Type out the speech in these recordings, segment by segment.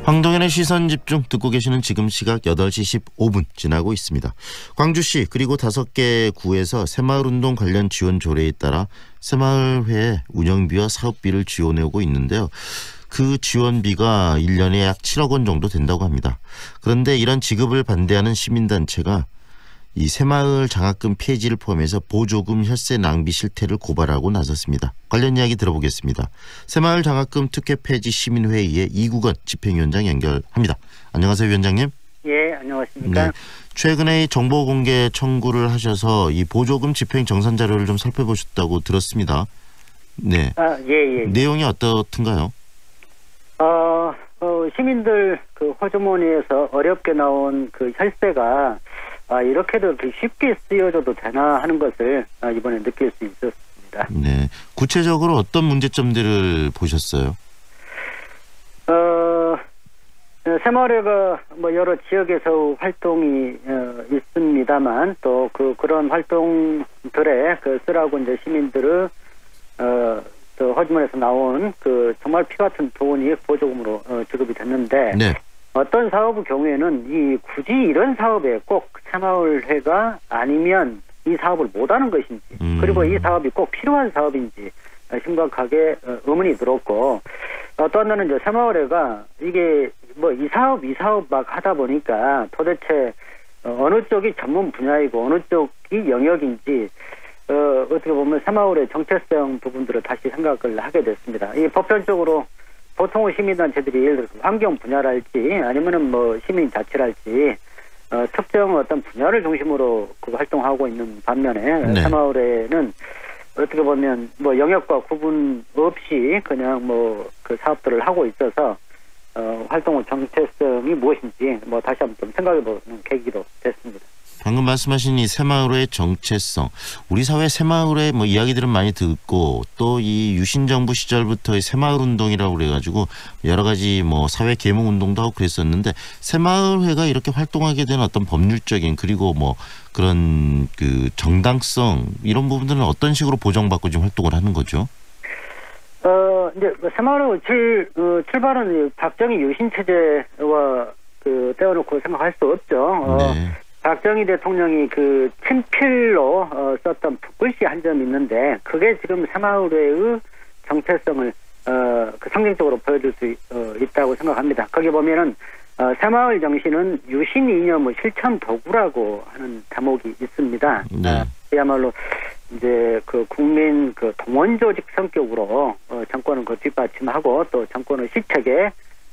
황동현의 시선집중 듣고 계시는 지금 시각 8시 15분 지나고 있습니다. 광주시 그리고 5개 구에서 새마을운동 관련 지원 조례에 따라 새마을회 운영비와 사업비를 지원해오고 있는데요. 그 지원비가 1년에 약 7억 원 정도 된다고 합니다. 그런데 이런 지급을 반대하는 시민단체가 이 새마을 장학금 폐지를 포함해서 보조금 혈세 낭비 실태를 고발하고 나섰습니다. 관련 이야기 들어보겠습니다. 새마을 장학금 특혜 폐지 시민회의의 이국원 집행위원장 연결합니다. 안녕하세요, 위원장님. 예, 안녕하십니까. 네, 최근에 정보 공개 청구를 하셔서 이 보조금 집행 정산 자료를 좀 살펴보셨다고 들었습니다. 네. 예. 내용이 어떻든가요? 시민들 그 호주머니에서 어렵게 나온 그 혈세가 이렇게도 쉽게 쓰여져도 되나 하는 것을 이번에 느낄 수 있었습니다. 네. 구체적으로 어떤 문제점들을 보셨어요? 새마을회가 뭐 여러 지역에서 활동이 있습니다만 또 그런 활동들에 쓰라고 이제 시민들의 또 호주머니에서 나온 정말 피 같은 돈이 보조금으로 지급이 됐는데. 네. 어떤 사업의 경우에는 굳이 이런 사업에 꼭 새마을회가 아니면 이 사업을 못하는 것인지 그리고 이 사업이 꼭 필요한 사업인지 심각하게 의문이 들었고 또 하나는 이제 새마을회가 이게 뭐 이 사업 막 하다 보니까 도대체 어느 쪽이 전문 분야이고 어느 쪽이 영역인지 어떻게 보면 새마을의 정체성 부분들을 다시 생각을 하게 됐습니다. 이 보편적으로 보통의 시민단체들이 예를 들어서 환경 분야랄지 아니면은 뭐 시민자치랄지 특정 어떤 분야를 중심으로 활동하고 있는 반면에 네. 새마을회는 어떻게 보면 뭐 영역과 구분 없이 그냥 뭐 사업들을 하고 있어서 활동의 정체성이 무엇인지 뭐 다시 한번 좀 생각해보는 계기도 됐습니다. 방금 말씀하신 이 새마을회의 정체성, 우리 사회 새마을회 뭐 이야기들은 많이 듣고 또 이 유신 정부 시절부터의 새마을 운동이라고 그래가지고 여러 가지 뭐 사회 계몽 운동도 하고 그랬었는데 새마을회가 이렇게 활동하게 된 어떤 법률적인 그리고 뭐 그런 정당성 이런 부분들은 어떤 식으로 보정받고 지금 활동을 하는 거죠? 이제 새마을회 출발은 박정희 유신 체제와 떼어놓고 생각할 수 없죠. 네. 박정희 대통령이 친필로 썼던 붓글씨 한 점이 있는데 그게 지금 새마을회의 정체성을 상징적으로 보여줄 수 있다고 생각합니다. 거기 보면은 새마을 정신은 유신 이념의 실천 도구라고 하는 대목이 있습니다. 네. 그야말로 이제 국민 동원 조직 성격으로 정권을 뒷받침하고 또 정권의 실책에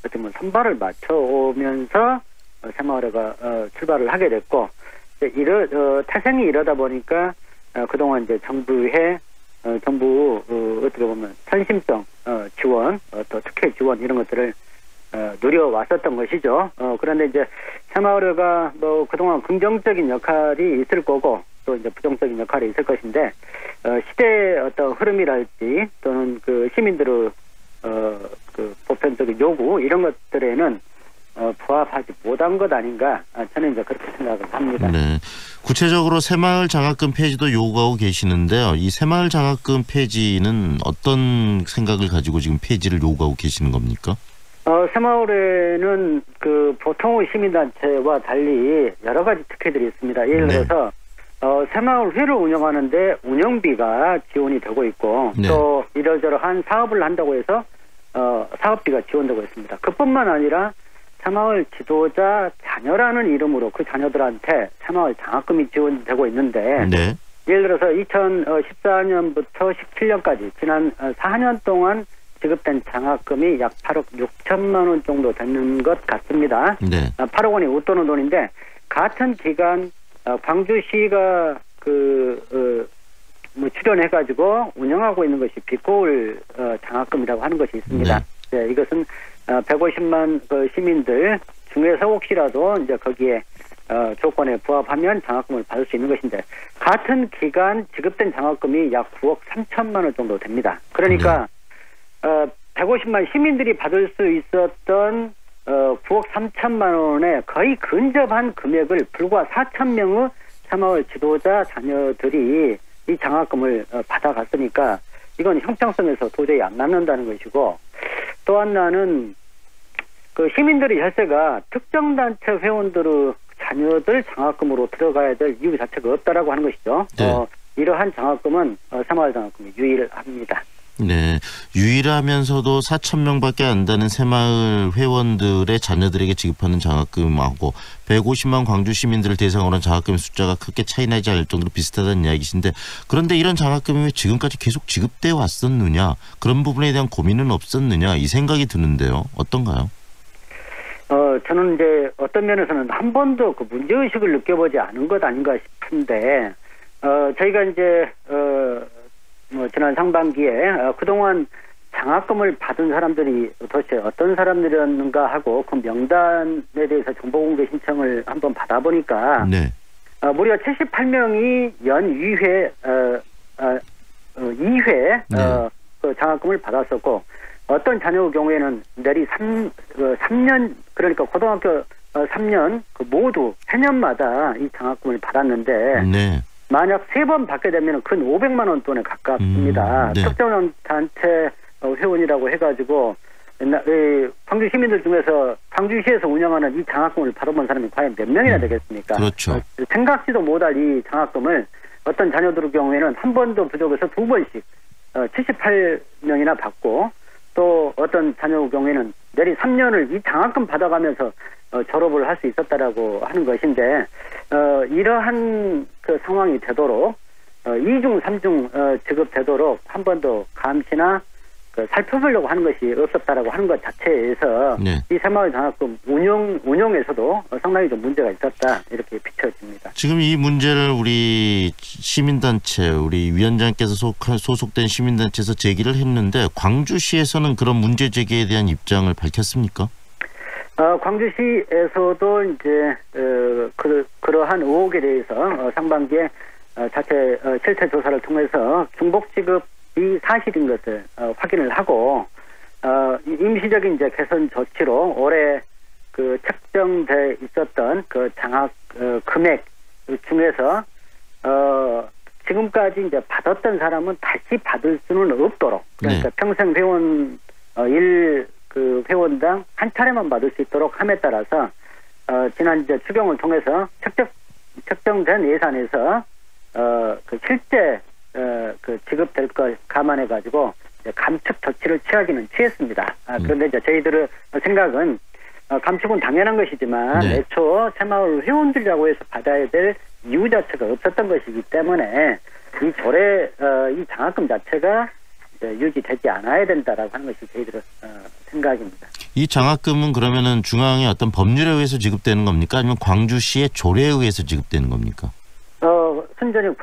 어떻게 보면 선발을 맞춰오면서 새마을회가 출발을 하게 됐고 태생이 이러다 보니까 그동안 이제 정부 어떻게 보면 선심성 지원 또 특혜 지원 이런 것들을 누려왔었던 것이죠. 그런데 이제 새마을회가 뭐 그동안 긍정적인 역할이 있을 거고 또 이제 부정적인 역할이 있을 것인데 시대의 어떤 흐름이랄지 또는 시민들의 보편적인 요구 이런 것들에는 부합하지 못한 것 아닌가 저는 이제 그렇게 생각을 합니다. 네. 구체적으로 새마을 장학금 폐지도 요구하고 계시는데요. 이 새마을 장학금 폐지는 어떤 생각을 가지고 지금 폐지를 요구하고 계시는 겁니까? 새마을회는 보통의 시민단체와 달리 여러 가지 특혜들이 있습니다. 예를 들어서 새마을회를 운영하는데 운영비가 지원이 되고 있고 네. 또 이러저러한 사업을 한다고 해서 사업비가 지원되고 있습니다. 그뿐만 아니라 새마을 지도자 자녀라는 이름으로 그 자녀들한테 새마을 장학금이 지원되고 있는데 네. 예를 들어서 2014년부터 17년까지 지난 4년 동안 지급된 장학금이 약 8억 6천만 원 정도 되는 것 같습니다. 네. 8억 원이 웃도는 돈인데 같은 기간 광주시가 출연해가지고 운영하고 있는 것이 빛고울 장학금이라고 하는 것이 있습니다. 네, 이것은 150만 시민들 중에서 혹시라도 이제 거기에 조건에 부합하면 장학금을 받을 수 있는 것인데 같은 기간 지급된 장학금이 약 9억 3천만 원 정도 됩니다. 그러니까 150만 시민들이 받을 수 있었던 9억 3천만 원에 거의 근접한 금액을 불과 4천 명의 새마을 지도자 자녀들이 이 장학금을 받아갔으니까 이건 형평성에서 도저히 안 맞는다는 것이고 또 하나는 그 시민들의 혈세가 특정 단체 회원들의 자녀들 장학금으로 들어가야 될 이유 자체가 없다라고 하는 것이죠. 네. 이러한 장학금은 새마을 장학금이 유일합니다. 네, 유일하면서도 4,000명밖에 안 되는 새마을 회원들의 자녀들에게 지급하는 장학금하고 150만 광주 시민들을 대상으로 한 장학금의 숫자가 크게 차이나지 않을 정도로 비슷하다는 이야기신데, 그런데 이런 장학금이 왜 지금까지 계속 지급되어 왔었느냐, 그런 부분에 대한 고민은 없었느냐, 이 생각이 드는데요. 어떤가요? 저는 이제 어떤 면에서는 한 번도 그 문제의식을 느껴보지 않은 것 아닌가 싶은데, 저희가 이제 지난 상반기에 그동안 장학금을 받은 사람들이 도대체 어떤 사람들이었는가 하고 그 명단에 대해서 정보공개 신청을 한번 받아보니까 네. 무려 78명이 연 2회 2회 네. 그 장학금을 받았었고, 어떤 자녀의 경우에는 내리 3년, 그러니까 고등학교 3년 그 모두 해년마다 이 장학금을 받았는데, 네. 만약 3번 받게 되면 근 500만 원 돈에 가깝습니다. 네. 특정 단체 회원이라고 해가지고 광주 시민들 중에서 광주시에서 운영하는 이 장학금을 받아본 사람이 과연 몇 명이나 되겠습니까? 그렇죠. 생각지도 못할 이 장학금을 어떤 자녀들의 경우에는 한 번도 부족해서 2번씩 78명이나 받고, 또 어떤 자녀의 경우에는 내리 3년을 이 장학금 받아가면서 졸업을 할 수 있었다라고 하는 것인데, 이러한 그 상황이 되도록 2중, 3중 지급되도록 한 번도 감시나 살펴보려고 하는 것이 없었다라고 하는 것 자체에서 네. 이 새마을 장학금 운용에서도 상당히 좀 문제가 있었다, 이렇게 비춰집니다. 지금 이 문제를 우리 시민단체, 우리 위원장께서 소속된 시민단체에서 제기를 했는데, 광주시에서는 그런 문제 제기에 대한 입장을 밝혔습니까? 광주시에서도 이제 그러한 의혹에 대해서 상반기에 자체 실태 조사를 통해서 중복 지급이 사실인 것을 확인을 하고, 임시적인 이제 개선 조치로 올해 그 책정돼 있었던 그 장학 금액 중에서 지금까지 이제 받았던 사람은 다시 받을 수는 없도록, 그러니까 네. 평생 회원 그 회원당 한 차례만 받을 수 있도록 함에 따라서 지난 이제 추경을 통해서 책정된 예산에서 그 실제 그 지급될 걸 감안해 가지고 감축 조치를 취했습니다. 그런데 이제 저희들의 생각은 감축은 당연한 것이지만 네. 애초 새마을 회원들이라고 해서 받아야 될 이유 자체가 없었던 것이기 때문에 이 장학금 자체가 유지되지 않아야 된다라고 하는 것이 저희들의 생각입니다. 이 장학금은 그러면은 중앙의 어떤 법률에 의해서 지급되는 겁니까? 아니면 광주시의 조례에 의해서 지급되는 겁니까? 순전히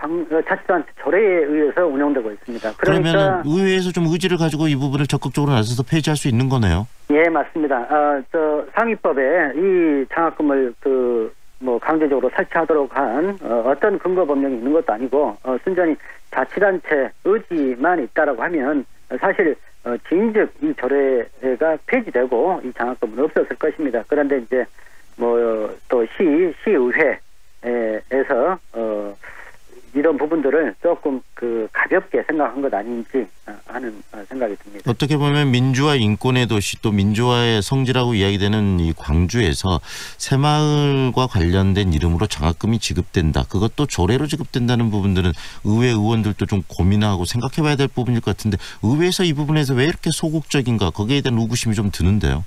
자치단체 조례에 의해서 운영되고 있습니다. 그러면 의회에서 좀 의지를 가지고 이 부분을 적극적으로 나서서 폐지할 수 있는 거네요. 예, 맞습니다. 상위법에 이 장학금을 강제적으로 설치하도록 한 어떤 근거 법령이 있는 것도 아니고, 순전히 자치단체 의지만 있다라고 하면 사실 진즉 이 조례가 폐지되고 이 장학금은 없었을 것입니다. 그런데 이제 또 시의회에서 이런 부분들을 조금 가볍게 생각한 것 아닌지 하는 생각이 듭니다. 어떻게 보면 민주화 인권의 도시, 또 민주화의 성지라고 이야기되는 이 광주에서 새마을과 관련된 이름으로 장학금이 지급된다, 그것도 조례로 지급된다는 부분들은 의회 의원들도 좀 고민하고 생각해봐야 될 부분일 것 같은데, 의회에서 이 부분에서 왜 이렇게 소극적인가, 거기에 대한 의구심이 좀 드는데요.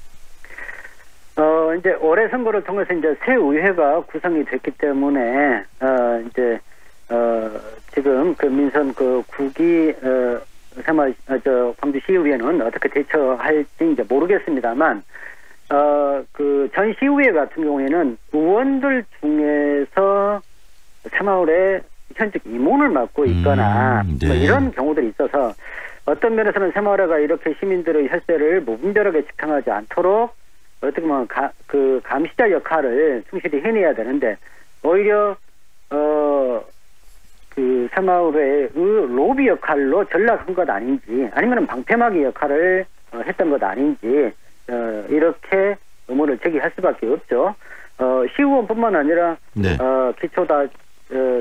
이제 올해 선거를 통해서 이제 새 의회가 구성이 됐기 때문에 지금 그 민선 그 9기 광주시의회는 어떻게 대처할지 이제 모르겠습니다만, 그 전 시의회 같은 경우에는 의원들 중에서 새마을에 현직 임원을 맡고 있거나 네. 이런 경우들이 있어서, 어떤 면에서는 새마을회가 이렇게 시민들의 혈세를 무분별하게 집행하지 않도록 어떻게 보면 그 감시자 역할을 충실히 해내야 되는데, 오히려 그 새마을회의 로비 역할로 전락한 것 아닌지, 아니면 방패막이 역할을 했던 것 아닌지, 이렇게 의문을 제기할 수밖에 없죠. 시의원뿐만 아니라 네.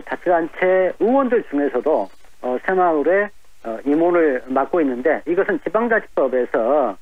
자치단체 의원들 중에서도 새마을회 임원을 맡고 있는데, 이것은 지방자치법에서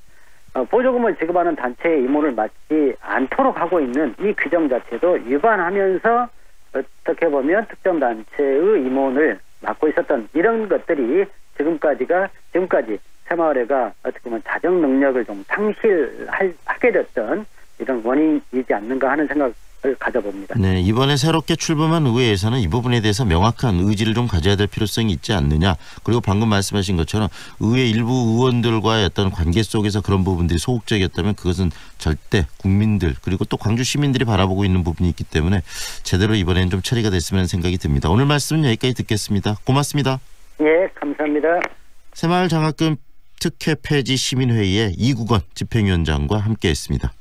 보조금을 지급하는 단체의 임원을 맡지 않도록 하고 있는 이 규정 자체도 위반하면서 어떻게 보면 특정 단체의 임원을 맡고 있었던 이런 것들이 지금까지 새마을회가 어떻게 보면 자정 능력을 좀 상실하게 됐던 이런 원인이지 않는가 하는 생각을 가져봅니다. 네, 이번에 새롭게 출범한 의회에서는 이 부분에 대해서 명확한 의지를 좀 가져야 될 필요성이 있지 않느냐. 그리고 방금 말씀하신 것처럼 의회 일부 의원들과의 어떤 관계 속에서 그런 부분들이 소극적이었다면 그것은 절대 국민들 그리고 또 광주 시민들이 바라보고 있는 부분이 있기 때문에 제대로 이번에는 좀 처리가 됐으면 생각이 듭니다. 오늘 말씀은 여기까지 듣겠습니다. 고맙습니다. 예, 감사합니다. 새마을 장학금 특혜 폐지 시민회의의 이국원 집행위원장과 함께했습니다.